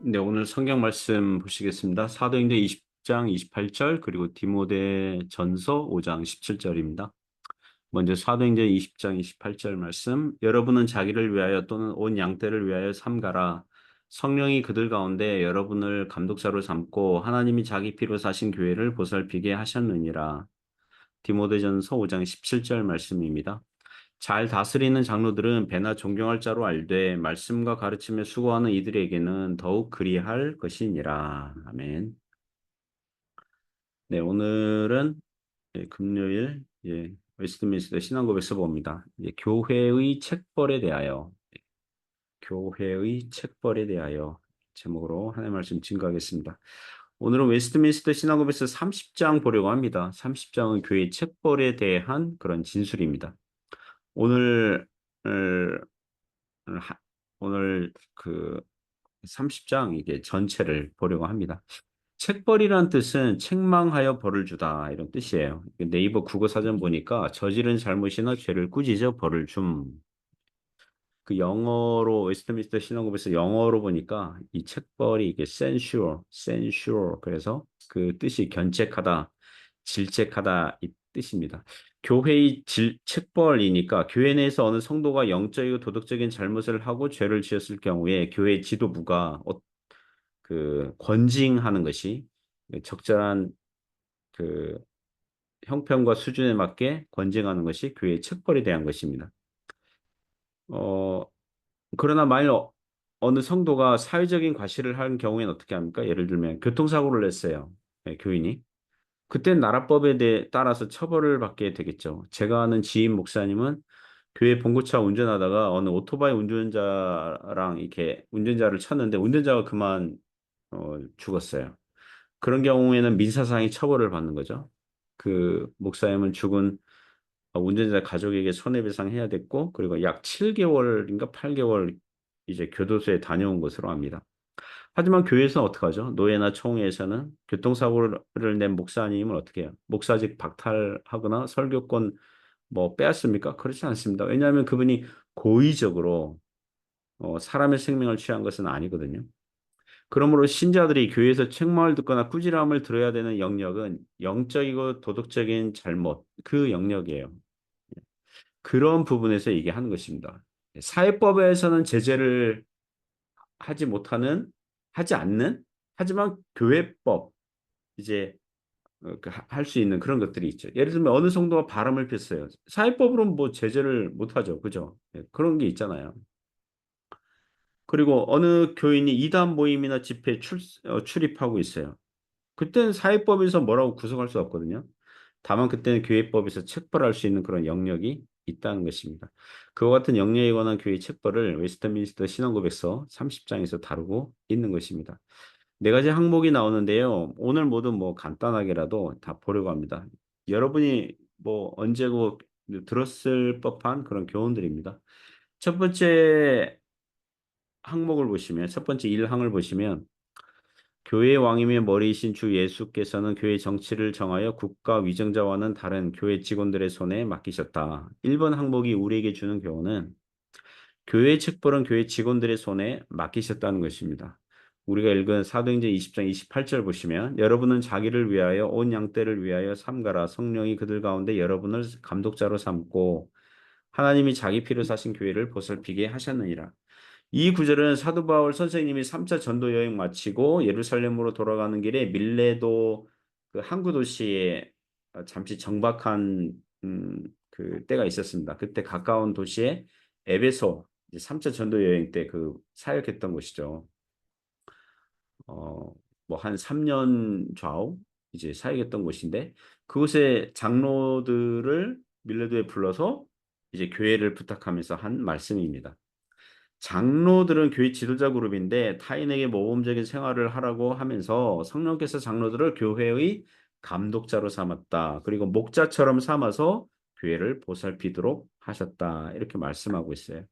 네, 오늘 성경 말씀 보시겠습니다. 사도행전 20장 28절 그리고 디모데전서 5장 17절입니다. 먼저 사도행전 20장 28절 말씀. 여러분은 자기를 위하여 또는 온 양떼를 위하여 삼가라. 성령이 그들 가운데 여러분을 감독자로 삼고 하나님이 자기 피로 사신 교회를 보살피게 하셨느니라. 디모데전서 5장 17절 말씀입니다. 잘 다스리는 장로들은 배나 존경할 자로 알되 말씀과 가르침에 수고하는 이들에게는 더욱 그리할 것이니라. 아멘. 네, 오늘은 금요일 웨스트민스터 신앙고백서 봅니다. 교회의 책벌에 대하여 교회의 책벌에 대하여 제목으로 하나님의 말씀 증거하겠습니다. 오늘은 웨스트민스터 신앙고백서 30장 보려고 합니다. 30장은 교회 책벌에 대한 그런 진술입니다. 오늘 하- 오늘 그 30장 이게 전체를 보려고 합니다. 책벌이란 뜻은 책망하여 벌을 주다 이런 뜻이에요. 네이버 국어사전 보니까 저지른 잘못이나 죄를 꾸짖어 벌을 줌. 그 영어로 웨스트민스터 신학업에서 영어로 보니까 이 책벌이 이게 censure 그래서 그 뜻이 견책하다, 질책하다 이 뜻입니다. 교회의 책벌이니까 교회 내에서 어느 성도가 영적이고 도덕적인 잘못을 하고 죄를 지었을 경우에 교회 지도부가 그 권징하는 것이 적절한 그 형편과 수준에 맞게 권징하는 것이 교회의 책벌에 대한 것입니다. 어, 그러나 만일 어느 성도가 사회적인 과실을 한 경우에는 어떻게 합니까? 예를 들면 교통사고를 냈어요. 교인이. 그때 나라법에 따라서 처벌을 받게 되겠죠. 제가 아는 지인 목사님은 교회 봉고차 운전하다가 어느 오토바이 운전자랑 이렇게 운전자를 쳤는데 운전자가 그만 죽었어요. 그런 경우에는 민사상의 처벌을 받는 거죠. 그 목사님은 죽은 운전자 가족에게 손해배상해야 됐고, 그리고 약 7개월인가 8개월 이제 교도소에 다녀온 것으로 압니다. 하지만 교회에서는 어떻게 하죠? 노예나 총회에서는 교통사고를 낸 목사님을 어떻게 해요? 목사직 박탈하거나 설교권 뭐 빼앗습니까? 그렇지 않습니다. 왜냐하면 그분이 고의적으로 사람의 생명을 취한 것은 아니거든요. 그러므로 신자들이 교회에서 책망을 듣거나 꾸지람을 들어야 되는 영역은 영적이고 도덕적인 잘못, 그 영역이에요. 그런 부분에서 얘기하는 것입니다. 사회법에서는 제재를 하지 못하는, 하지 않는, 하지만 교회법, 이제 할 수 있는 그런 것들이 있죠. 예를 들면 어느 정도가 바람을 폈어요. 사회법으로는 뭐 제재를 못하죠. 그죠? 그런 게 있잖아요. 그리고 어느 교인이 이단 모임이나 집회에 출입하고 있어요. 그때는 사회법에서 뭐라고 구속할 수 없거든요. 다만 그때는 교회법에서 책벌할 수 있는 그런 영역이 있다는 것입니다. 그와 같은 영역에 관한 교회 책벌을 웨스트민스터 신앙고백서 30장에서 다루고 있는 것입니다. 네 가지 항목이 나오는데요. 오늘 모두 뭐 간단하게라도 다 보려고 합니다. 여러분이 뭐 언제고 들었을 법한 그런 교훈들입니다. 첫 번째 항목을 보시면, 첫 번째 1항을 보시면 교회의 왕임의 머리이신 주 예수께서는 교회 정치를 정하여 국가 위정자와는 다른 교회 직원들의 손에 맡기셨다. 1번 항목이 우리에게 주는 교훈은 교회의 책벌은 교회 직원들의 손에 맡기셨다는 것입니다. 우리가 읽은 사도행전 20장 28절 보시면 여러분은 자기를 위하여 온 양떼를 위하여 삼가라. 성령이 그들 가운데 여러분을 감독자로 삼고 하나님이 자기 피로 사신 교회를 보살피게 하셨느니라. 이 구절은 사도 바울 선생님이 3차 전도 여행 마치고 예루살렘으로 돌아가는 길에 밀레도 그 항구 도시에 잠시 정박한 그 때가 있었습니다. 그때 가까운 도시에 에베소 이제 3차 전도 여행 때 그 사역했던 곳이죠. 뭐 한 3년 좌우 이제 사역했던 곳인데 그곳에 장로들을 밀레도에 불러서 이제 교회를 부탁하면서 한 말씀입니다. 장로들은 교회 지도자 그룹인데 타인에게 모범적인 생활을 하라고 하면서 성령께서 장로들을 교회의 감독자로 삼았다. 그리고 목자처럼 삼아서 교회를 보살피도록 하셨다. 이렇게 말씀하고 있어요.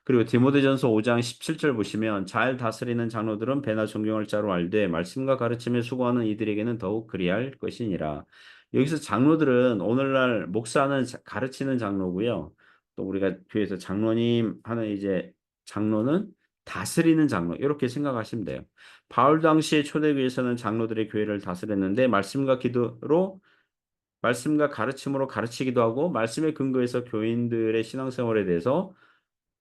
그리고 디모데전서 5장 17절 보시면 잘 다스리는 장로들은 배나 존경할 자로 알되 말씀과 가르침에 수고하는 이들에게는 더욱 그리할 것이니라. 여기서 장로들은 오늘날 목사는 가르치는 장로고요. 또 우리가 교회에서 장로님 하는 이제 장로는 다스리는 장로 이렇게 생각하시면 돼요. 바울 당시에 초대교회에서는 장로들의 교회를 다스렸는데 말씀과 가르침으로 가르치기도 하고 말씀에 근거해서 교인들의 신앙생활에 대해서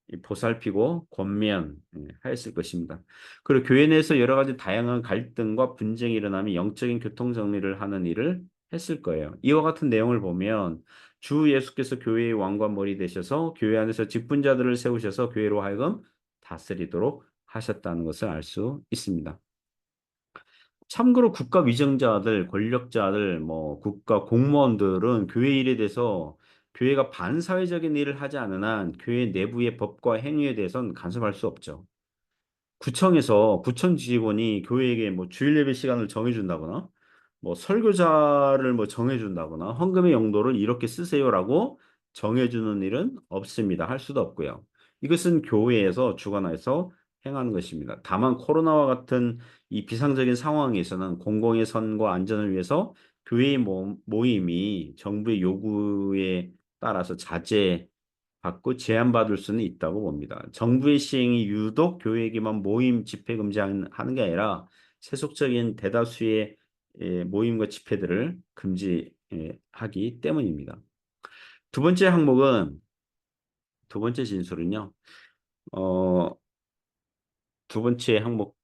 이 보살피고 권면하였을 것입니다. 그리고 교회 내에서 여러 가지 다양한 갈등과 분쟁이 일어나면 영적인 교통 정리를 하는 일을 했을 거예요. 이와 같은 내용을 보면 주 예수께서 교회의 왕과 머리 되셔서 교회 안에서 직분자들을 세우셔서 교회로 하여금 다스리도록 하셨다는 것을 알 수 있습니다. 참고로 국가 위정자들, 권력자들, 뭐 국가 공무원들은 교회 일에 대해서 교회가 반사회적인 일을 하지 않은 한 교회 내부의 법과 행위에 대해서는 간섭할 수 없죠. 구청에서 구청 지휘관이 교회에게 뭐 주일 예배 시간을 정해준다거나 뭐 설교자를 뭐 정해준다거나 헌금의 용도를 이렇게 쓰세요라고 정해주는 일은 없습니다. 할 수도 없고요. 이것은 교회에서 주관해서 행하는 것입니다. 다만 코로나와 같은 이 비상적인 상황에서는 공공의 선과 안전을 위해서 교회의 모임이 정부의 요구에 따라서 받고 제한받을 수는 있다고 봅니다. 정부의 시행이 유독 교회에게만 모임 집회 금지하는 게 아니라 세속적인 대다수의 모임과 집회들을 금지하기 때문입니다. 두 번째 항목은 두 번째 진술은요. 어, 두 번째 항목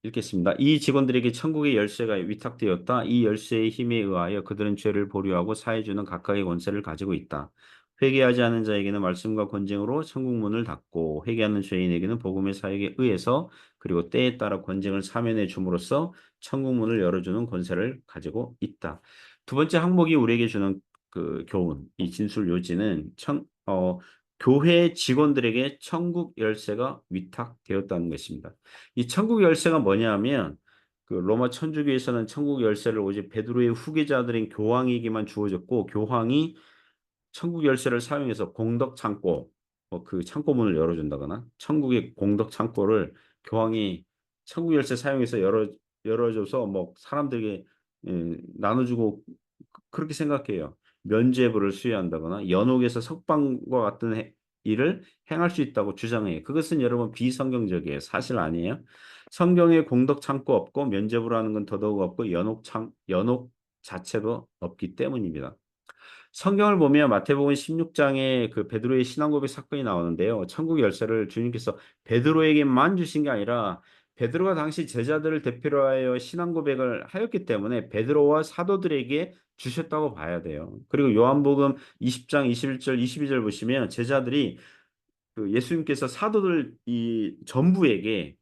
읽겠습니다. 이 직원들에게 천국의 열쇠가 위탁되었다. 이 열쇠의 힘에 의하여 그들은 죄를 보류하고 사해주는 각각의 권세를 가지고 있다. 회개하지 않은 자에게는 말씀과 권징으로 천국 문을 닫고 회개하는 죄인에게는 복음의 사역에 의해서 그리고 때에 따라 권징을 사면해 줌으로써 천국 문을 열어주는 권세를 가지고 있다. 두 번째 항목이 우리에게 주는 그 교훈, 이 진술 요지는 교회 직원들에게 천국 열쇠가 위탁되었다는 것입니다. 이 천국 열쇠가 뭐냐면 그 로마 천주교에서는 천국 열쇠를 오직 베드로의 후계자들인 교황에게만 주어졌고 교황이 천국 열쇠를 사용해서 공덕 창고 그 창고 문을 열어준다거나 천국의 공덕 창고를 교황이 천국 열쇠 사용해서 열어줘서 뭐 사람들에게 나눠주고 그렇게 생각해요. 면죄부를 수여한다거나 연옥에서 석방과 같은 일을 행할 수 있다고 주장해요. 그것은 여러분 비성경적이에요. 사실 아니에요. 성경에 공덕 창고 없고 면죄부라는 건 더더욱 없고 연옥 자체도 없기 때문입니다. 성경을 보면 마태복음 16장에 그 베드로의 신앙 고백 사건이 나오는데요. 천국 열쇠를 주님께서 베드로에게만 주신 게 아니라 베드로가 당시 제자들을 대표로 하여 신앙 고백을 하였기 때문에 베드로와 사도들에게 주셨다고 봐야 돼요. 그리고 요한복음 20장 21절 22절 보시면 제자들이 그 예수님께서 사도들 이 전부에게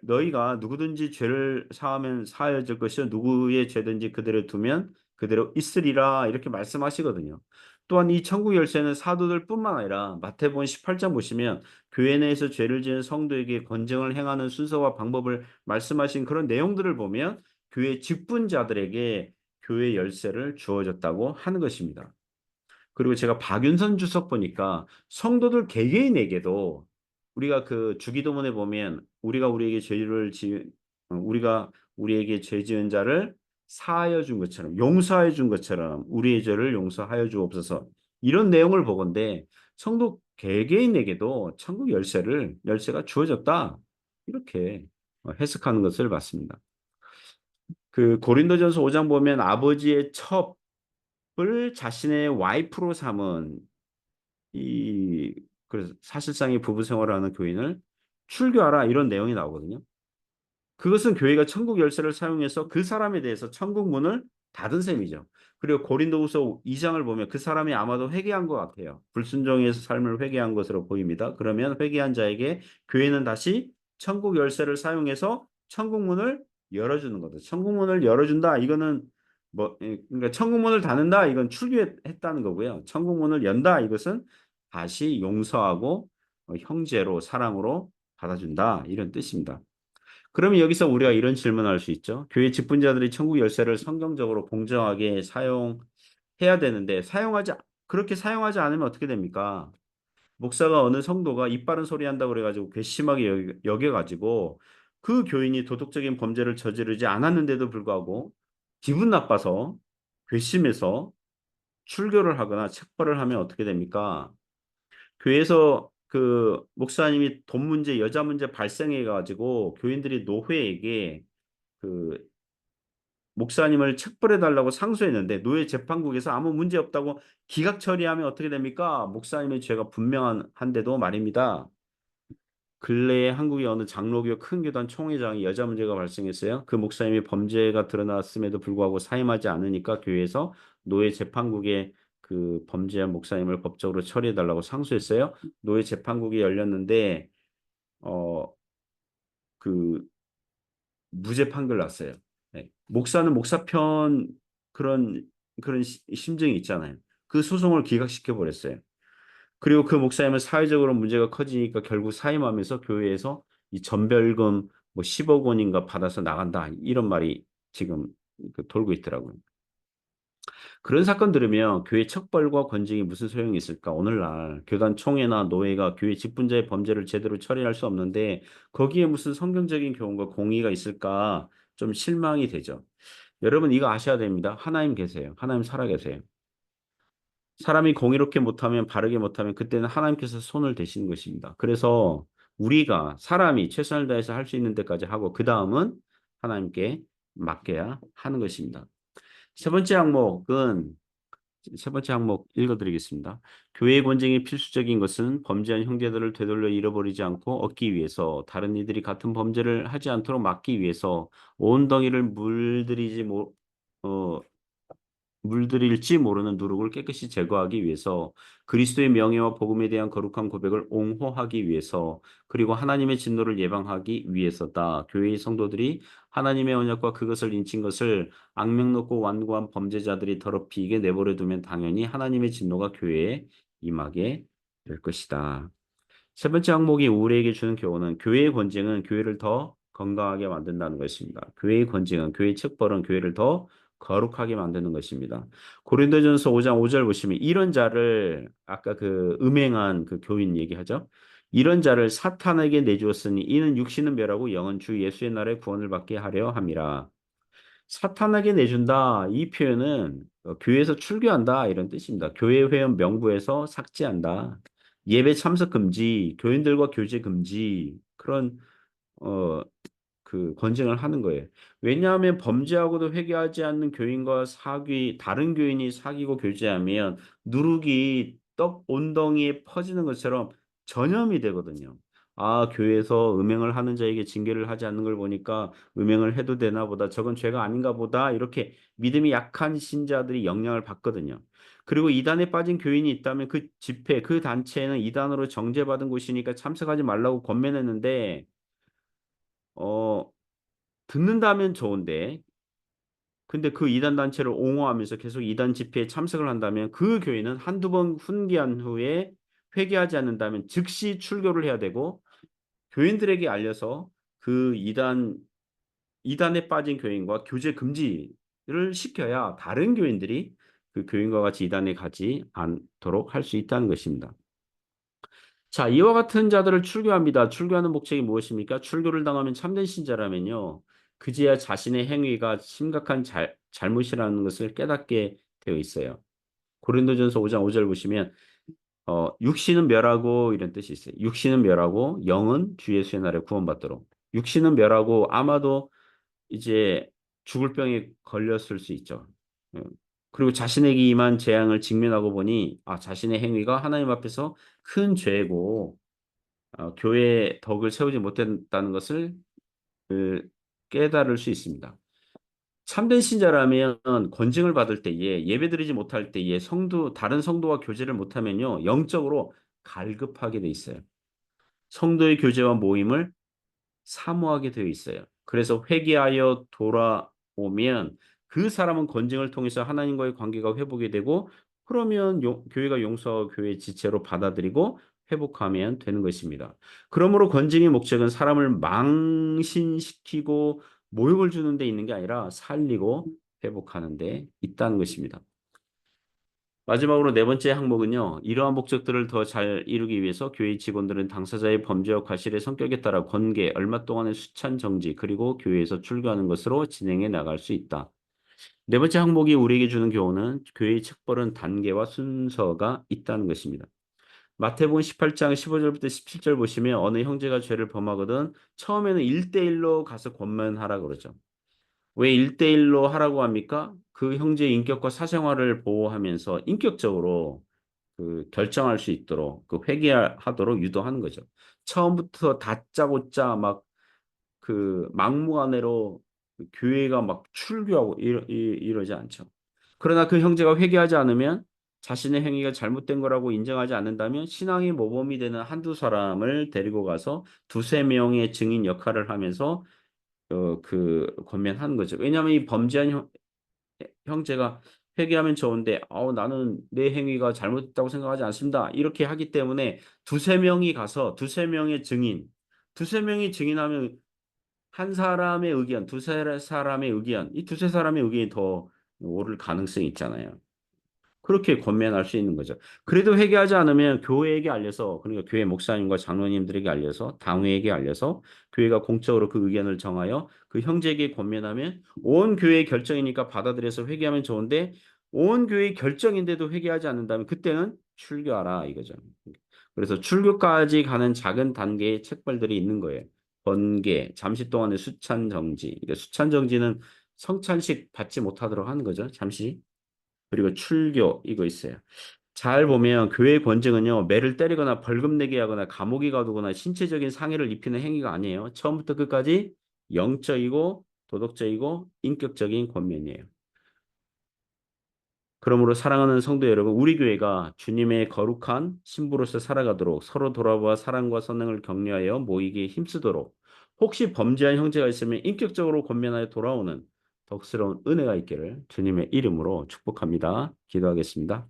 너희가 누구든지 죄를 사하면 사하여질 것이요 누구의 죄든지 그대로 두면 그대로 있으리라 이렇게 말씀하시거든요. 또한 이 천국 열쇠는 사도들뿐만 아니라 마태복음 18장 보시면 교회 내에서 죄를 지은 성도에게 권정을 행하는 순서와 방법을 말씀하신 그런 내용들을 보면 교회 직분자들에게 교회 열쇠를 주어졌다고 하는 것입니다. 그리고 제가 박윤선 주석 보니까 성도들 개개인에게도 우리가 그 주기도문에 보면 우리가 우리에게 죄 지은 자를 사하여 준 것처럼 용서하여 준 것처럼 우리의 죄를 용서하여 주옵소서 이런 내용을 보건대 성도 개개인에게도 천국 열쇠가 주어졌다 이렇게 해석하는 것을 봤습니다. 그 고린도전서 5장 보면 아버지의 첩을 자신의 와이프로 삼은 그래서 사실상의 부부 생활을 하는 교인을 출교하라 이런 내용이 나오거든요. 그것은 교회가 천국 열쇠를 사용해서 그 사람에 대해서 천국 문을 닫은 셈이죠. 그리고 고린도후서 2장을 보면 그 사람이 아마도 회개한 것 같아요. 불순종에서 삶을 회개한 것으로 보입니다. 그러면 회개한 자에게 교회는 다시 천국 열쇠를 사용해서 천국 문을 열어주는 거죠. 천국 문을 열어준다. 이거는 그러니까 천국 문을 닫는다. 이건 출교했다는 거고요. 천국 문을 연다. 이것은 다시 용서하고 형제로 사랑으로 받아준다. 이런 뜻입니다. 그러면 여기서 우리가 이런 질문을 할 수 있죠. 교회 직분자들이 천국 열쇠를 성경적으로 공정하게 사용해야 되는데 그렇게 사용하지 않으면 어떻게 됩니까? 목사가 어느 성도가 입 바른 소리 한다고 그래가지고 괘씸하게 여겨가지고 그 교인이 도덕적인 범죄를 저지르지 않았는데도 불구하고 기분 나빠서 괘씸해서 출교를 하거나 책벌을 하면 어떻게 됩니까? 교회에서 그 목사님이 돈 문제, 여자 문제 발생해 가지고 교인들이 노회에게 그 목사님을 책벌해 달라고 상소했는데 노예 재판국에서 아무 문제 없다고 기각 처리하면 어떻게 됩니까? 목사님의 죄가 분명한데도 말입니다. 근래에 한국의 어느 장로교 큰 교단 총회장이 여자 문제가 발생했어요. 그 목사님이 범죄가 드러났음에도 불구하고 사임하지 않으니까 교회에서 노예 재판국에 그 범죄한 목사님을 법적으로 처리해달라고 상소했어요. 노예 재판국이 열렸는데 어 그 무죄 판결 났어요. 네. 목사는 목사편 그런 심증이 있잖아요. 그 소송을 기각시켜 버렸어요. 그리고 그 목사님은 사회적으로 문제가 커지니까 결국 사임하면서 교회에서 이 전별금 뭐 10억 원인가 받아서 나간다. 이런 말이 지금 그 돌고 있더라고요. 그런 사건 들으면 교회 척벌과 권징이 무슨 소용이 있을까? 오늘날 교단 총회나 노회가 교회 직분자의 범죄를 제대로 처리할 수 없는데 거기에 무슨 성경적인 교훈과 공의가 있을까? 좀 실망이 되죠. 여러분 이거 아셔야 됩니다. 하나님 계세요. 하나님 살아 계세요. 사람이 공의롭게 못하면 바르게 못하면 그때는 하나님께서 손을 대시는 것입니다. 그래서 우리가 사람이 최선을 다해서 할 수 있는 데까지 하고 그 다음은 하나님께 맡겨야 하는 것입니다. 세 번째 항목은 세 번째 항목 읽어드리겠습니다. 교회의 권징이 필수적인 것은 범죄한 형제들을 되돌려 잃어버리지 않고 얻기 위해서 다른 이들이 같은 범죄를 하지 않도록 막기 위해서 온 덩이를 어, 물들일지 모르는 누룩을 깨끗이 제거하기 위해서 그리스도의 명예와 복음에 대한 거룩한 고백을 옹호하기 위해서 그리고 하나님의 진노를 예방하기 위해서다. 교회의 성도들이 하나님의 언약과 그것을 인친 것을 악명 높고 완고한 범죄자들이 더럽히게 내버려 두면 당연히 하나님의 진노가 교회에 임하게 될 것이다. 세 번째 항목이 우리에게 주는 교훈은 교회의 권징은 교회를 더 건강하게 만든다는 것입니다. 교회의 권징은 교회의 책벌은 교회를 더 거룩하게 만드는 것입니다. 고린도전서 5장 5절 보시면 이런 자를 아까 그 음행한 그 교인 얘기하죠. 이런 자를 사탄에게 내주었으니 이는 육신은 멸하고 영은 주 예수의 날에 구원을 받게 하려 함이라. 사탄에게 내준다. 이 표현은 교회에서 출교한다 이런 뜻입니다. 교회 회원 명부에서 삭제한다. 예배 참석 금지, 교인들과 교제 금지 그런 어, 그 권징을 하는 거예요. 왜냐하면 범죄하고도 회개하지 않는 교인과 다른 교인이 사귀고 교제하면 누룩이 떡 온덩이에 퍼지는 것처럼 전염이 되거든요. 아, 교회에서 음행을 하는 자에게 징계를 하지 않는 걸 보니까 음행을 해도 되나 보다. 저건 죄가 아닌가 보다. 이렇게 믿음이 약한 신자들이 영향을 받거든요. 그리고 이단에 빠진 교인이 있다면 그 집회, 그 단체는 이단으로 정죄받은 곳이니까 참석하지 말라고 권면했는데 어, 듣는다면 좋은데, 근데 그 이단 단체를 옹호하면서 계속 이단 집회에 참석을 한다면 그 교인은 한두 번 훈계한 후에 회개하지 않는다면 즉시 출교를 해야 되고 교인들에게 알려서 그 이단에 빠진 교인과 교제 금지를 시켜야 다른 교인들이 그 교인과 같이 이단에 가지 않도록 할 수 있다는 것입니다. 자, 이와 같은 자들을 출교합니다. 출교하는 목적이 무엇입니까? 출교를 당하면 참된 신자라면요. 그제야 자신의 행위가 심각한 잘못이라는 것을 깨닫게 되어 있어요. 고린도전서 5장 5절 보시면 육신은 멸하고 이런 뜻이 있어요. 육신은 멸하고 영은 주 예수의 날에 구원받도록. 육신은 멸하고 아마도 이제 죽을 병에 걸렸을 수 있죠. 예. 그리고 자신에게 임한 재앙을 직면하고 보니 자신의 행위가 하나님 앞에서 큰 죄고 교회의 덕을 세우지 못했다는 것을 그, 깨달을 수 있습니다. 참된 신자라면 권징을 받을 때에 예배드리지 못할 때에 다른 성도와 교제를 못하면요 영적으로 갈급하게 돼 있어요. 성도의 교제와 모임을 사모하게 되어 있어요. 그래서 회개하여 돌아오면 그 사람은 권징을 통해서 하나님과의 관계가 회복이 되고 그러면 교회가 용서와 교회의 지체로 받아들이고 회복하면 되는 것입니다. 그러므로 권징의 목적은 사람을 망신시키고 모욕을 주는 데 있는 게 아니라 살리고 회복하는 데 있다는 것입니다. 마지막으로 네 번째 항목은요. 이러한 목적들을 더 잘 이루기 위해서 교회 직원들은 당사자의 범죄와 과실의 성격에 따라 권계, 얼마 동안의 수찬 정지, 그리고 교회에서 출교하는 것으로 진행해 나갈 수 있다. 네 번째 항목이 우리에게 주는 교훈은 교회의 책벌은 단계와 순서가 있다는 것입니다. 마태복음 18장 15절부터 17절 보시면 어느 형제가 죄를 범하거든 처음에는 1대1로 가서 권면하라 그러죠. 왜 1대1로 하라고 합니까? 그 형제의 인격과 사생활을 보호하면서 인격적으로 그 결정할 수 있도록 그 회개하도록 유도하는 거죠. 처음부터 다짜고짜 막 그 막무가내로 그 교회가 막 출교하고 이러지 않죠. 그러나 그 형제가 회개하지 않으면 자신의 행위가 잘못된 거라고 인정하지 않는다면 신앙의 모범이 되는 한두 사람을 데리고 가서 두세 명의 증인 역할을 하면서 그 권면하는 거죠. 왜냐하면 이 범죄한 형제가 회개하면 좋은데 나는 내 행위가 잘못됐다고 생각하지 않습니다. 이렇게 하기 때문에 두세 명이 가서 두세 명의 증인, 두세 명이 증인하면 한 사람의 의견, 두세 사람의 의견, 이 두세 사람의 의견이 더 옳을 가능성이 있잖아요. 그렇게 권면할 수 있는 거죠. 그래도 회개하지 않으면 교회에게 알려서, 그러니까 교회 목사님과 장로님들에게 알려서, 당회에게 알려서, 교회가 공적으로 그 의견을 정하여 그 형제에게 권면하면 온 교회의 결정이니까 받아들여서 회개하면 좋은데, 온 교회의 결정인데도 회개하지 않는다면 그때는 출교하라 이거죠. 그래서 출교까지 가는 작은 단계의 책벌들이 있는 거예요. 번개, 잠시 동안의 수찬 정지. 그러니까 수찬 정지는 성찬식 받지 못하도록 하는 거죠. 잠시. 그리고 출교 이거 있어요. 잘 보면 교회의 권징은요, 매를 때리거나 벌금 내게 하거나 감옥에 가두거나 신체적인 상해를 입히는 행위가 아니에요. 처음부터 끝까지 영적이고 도덕적이고 인격적인 권면이에요. 그러므로 사랑하는 성도 여러분, 우리 교회가 주님의 거룩한 신부로서 살아가도록 서로 돌아보아 사랑과 선행을 격려하여 모이기에 힘쓰도록 혹시 범죄한 형제가 있으면 인격적으로 권면하여 돌아오는 덕스러운 은혜가 있기를 주님의 이름으로 축복합니다. 기도하겠습니다.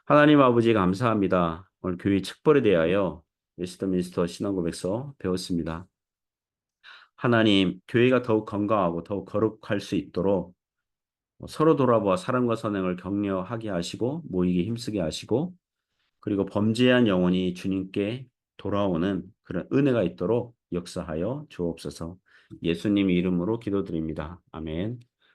하나님 아버지 감사합니다. 오늘 교회 책벌에 대하여 웨스트민스터 신앙고백서 배웠습니다. 하나님, 교회가 더욱 건강하고 더욱 거룩할 수 있도록 서로 돌아보아 사랑과 선행을 격려하게 하시고 모이게 힘쓰게 하시고 그리고 범죄한 영혼이 주님께 돌아오는 그런 은혜가 있도록 역사하여 주옵소서. 예수님 이름으로 기도드립니다. 아멘.